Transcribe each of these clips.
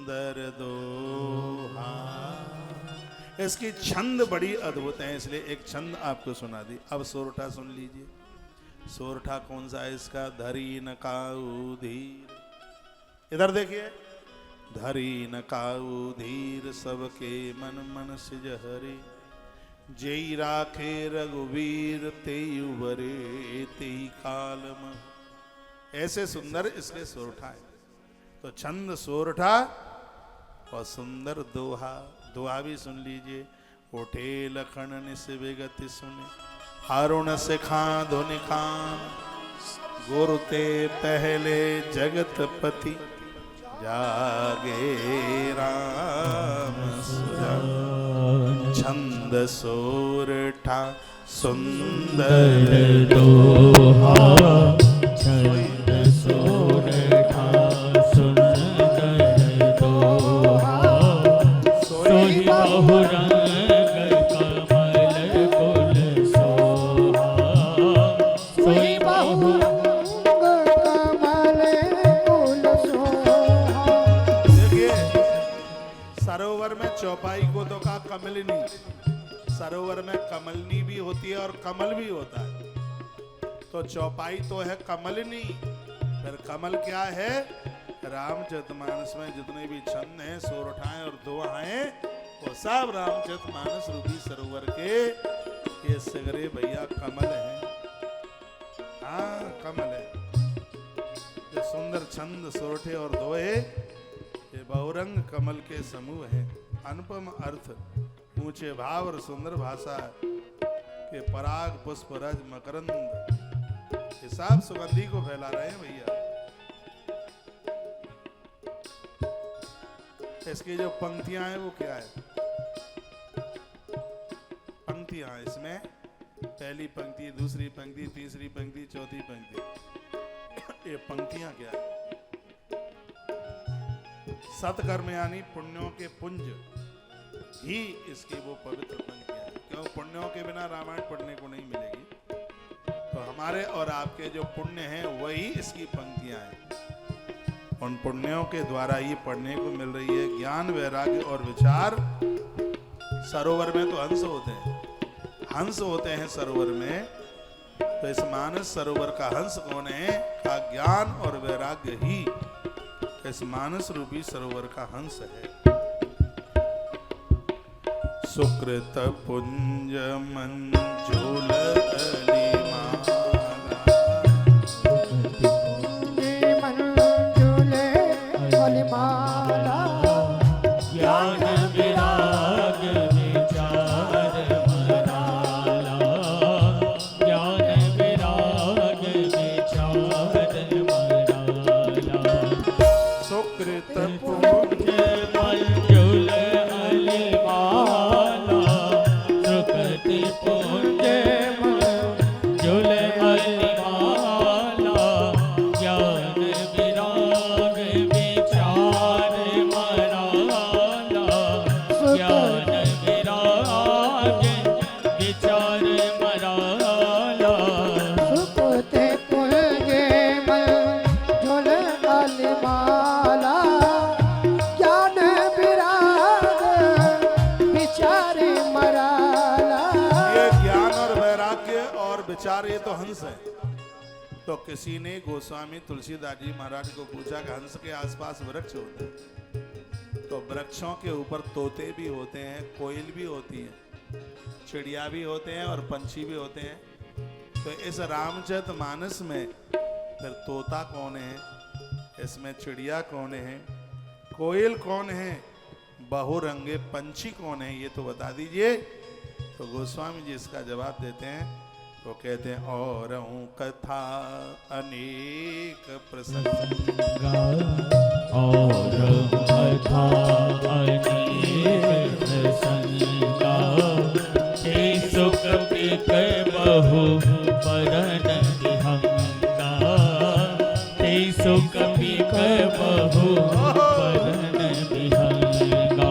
सुंदर दोहा। इसकी छंद बड़ी अद्भुत है, इसलिए एक छंद आपको सुना दी। अब सोरठा सुन लीजिए। सोरठा कौन सा है इसका? धरी न काऊ धीर। इधर देखिए, धरी न काऊ धीर सबके मन मन सिज हरे, जेई राखे रघुवीर तेई उबरे तेई कालम। ऐसे सुंदर इसके सोरठा है। तो छंद सोरठा और सुंदर दोहा। दोहा भी सुन लीजिए। उठे लखन निस विगति सुने, अरुण से धुनि खान, गुरुते पहले जगतपति, जागे राम सुजान। छंद सोरठा सुंदर दोहा, छंद सोरठा सुंदर दोहा, सोहि बहुरंग कमल कुल सोहा, सोहि बहुरंग कमल कुल सोहा। देखिए, सरोवर में चौपाई को तो कहा कमलिनी। सरोवर में कमलनी भी होती है और कमल भी होता है। तो चौपाई तो है कमलिनी, फिर कमल क्या है? रामचरितमानस में जितने भी छंद हैं, सोरठाएं और दोहाएं, वो सब रामचरितमानस रूपी सरोवर के ये सगरे भैया कमल हैं। हाँ, कमल है। ये सुंदर छंद सोरठे और दोहे ये बहुरंग कमल के समूह हैं। अनुपम अर्थ, ऊंचे भाव और सुंदर भाषा के पराग पुष्प रज मकरंद, ये सब सुगंधी को फैला रहे हैं भैया। इसकी जो पंक्तियां हैं वो क्या है? पंक्तियां इसमें पहली पंक्ति, दूसरी पंक्ति, तीसरी पंक्ति, चौथी पंक्ति। ये पंक्तियां क्या है? सत्कर्म यानी पुण्यों के पुंज ही इसकी वो पवित्र पंक्तियां हैं। क्यों? पुण्यों के बिना रामायण पढ़ने को नहीं मिलेगी। तो हमारे और आपके जो पुण्य हैं वही इसकी पंक्तियां हैं। उन पुण्यों के द्वारा ये पढ़ने को मिल रही है। ज्ञान, वैराग्य और विचार। सरोवर में तो हंस होते हैं, हंस होते हैं सरोवर में। तो इस मानस सरोवर का हंस कौन है? का ज्ञान और वैराग्य ही इस मानस रूपी सरोवर का हंस है। सुकृत पुंज मंजुल ज्ञान विराग विचार मराला, ज्ञान विराग विचार मराला। सुकृत पुंज मंजुल अलिमाला, सुकृति पुंज मंजुल अलिमाला, ज्ञान विराग विचार मराला, ज्ञान विराग विचार मराला। सुकृत पुंज मंजुल अलिमाला, ज्ञान विराग विचार मराला। ये ज्ञान और वैराग्य और विचार, ये तो हंस है। तो किसी ने गोस्वामी तुलसीदास जी महाराज को पूछा कि हंस के आसपास वृक्ष होते हैं, तो वृक्षों के ऊपर तोते भी होते हैं, कोयल भी होती है, चिड़िया भी होते हैं और पंछी भी होते हैं। तो इस रामचरितमानस में फिर तोता कौन है? इसमें चिड़िया कौन है? कोयल कौन है? बहुरंगे पंछी कौन है? ये तो बता दीजिए। तो गोस्वामी जी इसका जवाब देते हैं। तो कहते हैं, और कथा अनेक प्रसंग, और कथा अनेक प्रसंगा, हे सुख पीक बहु परन विहंगा, हे सुख पीक बहु परन विहंगा।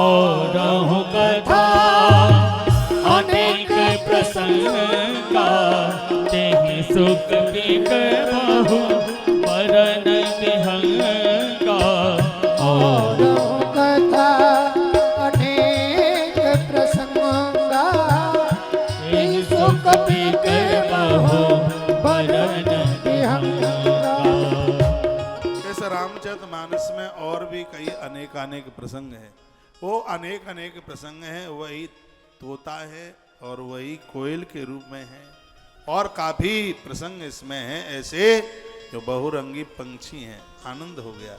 और कथा अनेक प्रसंगा, तेहि सुख पीक बहु परन विहंगा। में और भी कई अनेक अनेक प्रसंग हैं। वो अनेक अनेक प्रसंग हैं, वही तोता है और वही कोयल के रूप में है, और काफी प्रसंग इसमें हैं ऐसे जो बहुरंगी पंछी हैं। आनंद हो गया।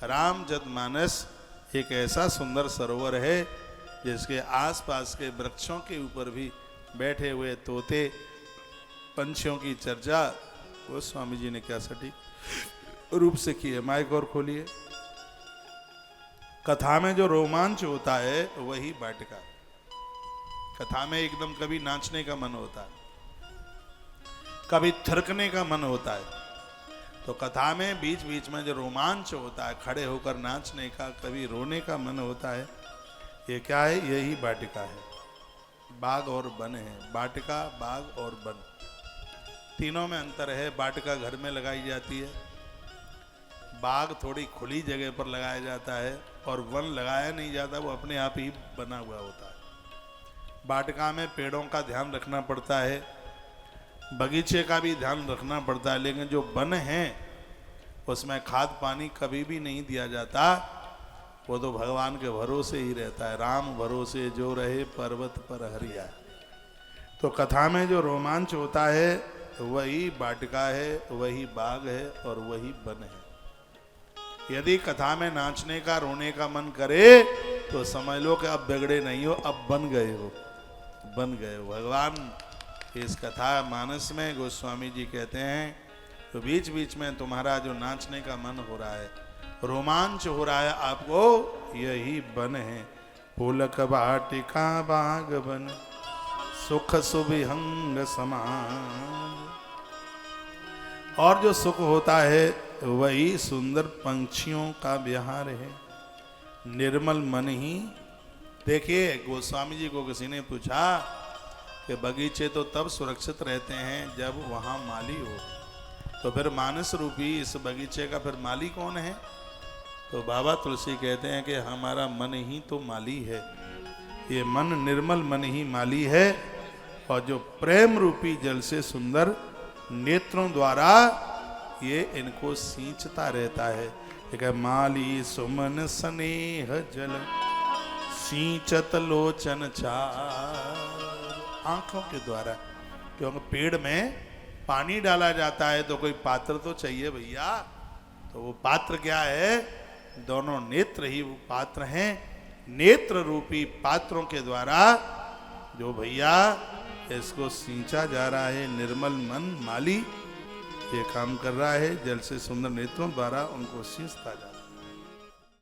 रामचरितमानस एक ऐसा सुंदर सरोवर है जिसके आसपास के वृक्षों के ऊपर भी बैठे हुए तोते पंछियों की चर्चा वो स्वामी जी ने क्या सटीक रूप से की है। माइक और खोलिए। कथा में जो रोमांच होता है वही वाटिका। कथा में एकदम कभी नाचने का मन होता है, कभी थिरकने का मन होता है। तो कथा में बीच बीच में जो रोमांच होता है, खड़े होकर नाचने का, कभी रोने का मन होता है, ये क्या है? यही वाटिका है। बाग और वन है। वाटिका, बाग और वन, तीनों में अंतर है। वाटिका घर में लगाई जाती है, बाग थोड़ी खुली जगह पर लगाया जाता है, और वन लगाया नहीं जाता, वो अपने आप ही बना हुआ होता है। वाटिका में पेड़ों का ध्यान रखना पड़ता है, बगीचे का भी ध्यान रखना पड़ता है, लेकिन जो वन है उसमें खाद पानी कभी भी नहीं दिया जाता। वो तो भगवान के भरोसे ही रहता है। राम भरोसे जो रहे पर्वत पर हरिया। तो कथा में जो रोमांच होता है वही वाटिका है, वही बाग है और वही वन है। यदि कथा में नाचने का, रोने का मन करे तो समझ लो कि अब बिगड़े नहीं हो, अब बन गए हो, बन गए हो। भगवान इस कथा मानस में गोस्वामी जी कहते हैं तो बीच बीच में तुम्हारा जो नाचने का मन हो रहा है, रोमांच हो रहा है आपको, यही वन है। फूलक वाटिका बाग वन, सुख सुविहंग समान। और जो सुख होता है वही सुंदर पंछियों का विहार है। निर्मल मन ही। देखिए, गोस्वामी जी को किसी ने पूछा कि बगीचे तो तब सुरक्षित रहते हैं जब वहाँ माली हो, तो फिर मानस रूपी इस बगीचे का फिर माली कौन है? तो बाबा तुलसी कहते हैं कि हमारा मन ही तो माली है। ये मन, निर्मल मन ही माली है, और जो प्रेम रूपी जल से सुंदर नेत्रों द्वारा ये इनको सींचता रहता है। एक माली सुमन स्नेह जल सींचत लोचन चार। आंखों के द्वारा, क्योंकि पेड़ में पानी डाला जाता है तो कोई पात्र तो चाहिए भैया। तो वो पात्र क्या है? दोनों नेत्र ही वो पात्र हैं। नेत्र रूपी पात्रों के द्वारा जो भैया इसको सींचा जा रहा है, निर्मल मन माली ये काम कर रहा है, जल से सुंदर नेत्रों द्वारा उनको सींचता जा रहा है।